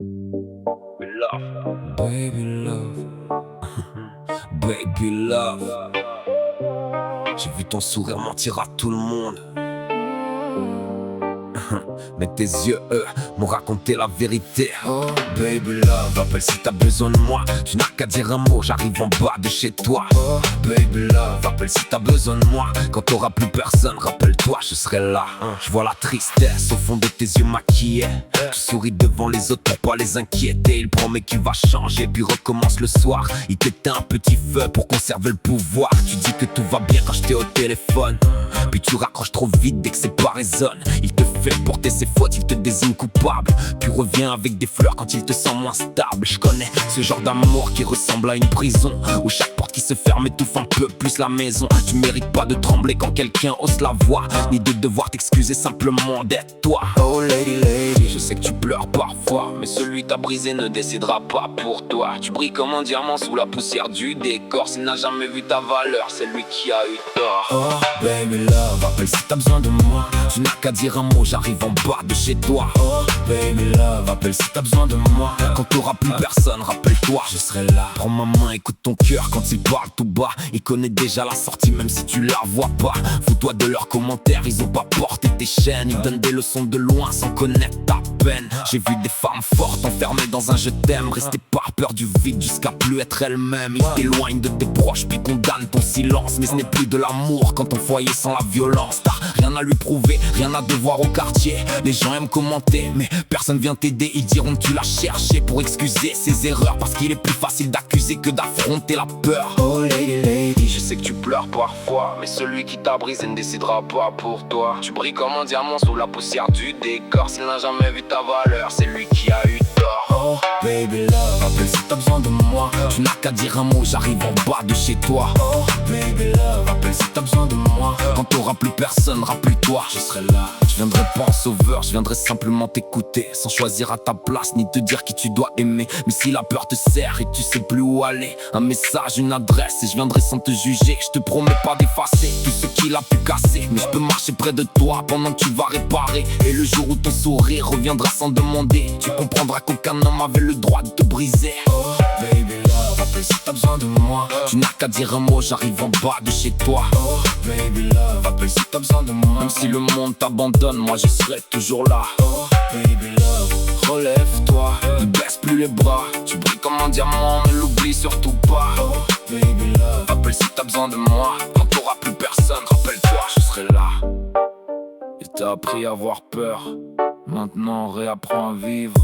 Love, baby love, baby love. J'ai vu ton sourire mentir à tout le monde. Mais tes yeux, eux, m'ont raconté la vérité. Oh baby love, appelle si t'as besoin de moi. Tu n'as qu'à dire un mot, j'arrive en bas de chez toi. Oh baby love, appelle si t'as besoin de moi. Quand t'auras plus personne, rappelle-toi, je serai là. Je vois la tristesse au fond de tes yeux maquillés. Tu souris devant les autres pour pas les inquiéter. Il promet qu'il va changer, puis recommence le soir. Il t'éteint un petit feu pour conserver le pouvoir. Tu dis que tout va bien quand je t'ai au téléphone, puis tu raccroches trop vite dès que c'est pas résonne. Il te fait porter ses fautes, il te désigne coupable, puis revient avec des fleurs quand il te sent moins stable. Je connais ce genre d'amour qui ressemble à une prison, où chaque porte qui se ferme étouffe un peu plus la maison. Tu mérites pas de trembler quand quelqu'un hausse la voix, ni de devoir t'excuser simplement d'être toi. Oh lady lady, je sais que tu pleures parfois, mais celui t'a brisé ne décidera pas pour toi. Tu brilles comme un diamant sous la poussière du décor. S'il n'a jamais vu ta valeur, c'est lui qui a eu tort. Oh baby love, appelle si t'as besoin de moi. Tu n'as qu'à dire un mot, j'arrive en bas de chez toi. Oh baby love, appelle si t'as besoin de moi. Quand t'auras plus personne, rappelle-toi, je serai là. Prends ma main, écoute ton cœur quand il parle tout bas. Il connaît déjà la sortie même si tu la vois pas. Fous-toi de leurs commentaires, ils ont pas porté tes chaînes. Ils donnent des leçons de loin sans connaître ta peine. J'ai vu des femmes fortes enfermées dans un je t'aime, rester par peur du vide jusqu'à plus être elle-même. Ils t'éloignent de tes proches puis condamnent ton silence. Mais ce n'est plus de l'amour quand ton foyer sent la violence. T'as rien à lui prouver, rien à devoir au quartier. Les gens aiment commenter, mais personne vient t'aider. Ils diront que tu l'as cherché pour excuser ses erreurs, parce qu'il est plus facile d'accuser que d'affronter la peur. Oh lady lady, je sais que tu pleures parfois, mais celui qui t'a brisé ne décidera pas pour toi. Tu brilles comme un diamant sous la poussière du décor. S'il n'a jamais vu ta valeur, c'est lui qui a eu tort. Oh baby love, appelle si t'as besoin de moi. Tu n'as qu'à dire un mot, j'arrive en bas de chez toi. Oh baby love, appelle si t'as besoin de moi. Quand t'auras plus personne, rappelle-toi, je serai là. Je viendrai pas en sauveur, je viendrai simplement t'écouter, sans choisir à ta place ni te dire qui tu dois aimer. Mais si la peur te serre et tu sais plus où aller, un message, une adresse et je viendrai sans te juger. Je te promets pas d'effacer tout ce qu'il a pu casser, mais je peux marcher près de toi pendant que tu vas réparer. Et le jour où ton sourire reviendra sans demander, tu comprendras qu'aucun homme avait le droit de te briser. Oh baby love, appelle si t'as besoin de moi. Tu n'as qu'à dire un mot, j'arrive en bas de chez toi. Oh baby love, appelle si t'as besoin de moi. Même si le monde t'abandonne, moi je serai toujours là. Oh baby love, relève-toi, ne baisse plus les bras. Tu brilles comme un diamant, ne l'oublie surtout pas. Oh baby love, appelle si t'as besoin de moi. Quand t'auras plus personne, rappelle-toi, je serai là. Il t'a appris à avoir peur, maintenant réapprends à vivre.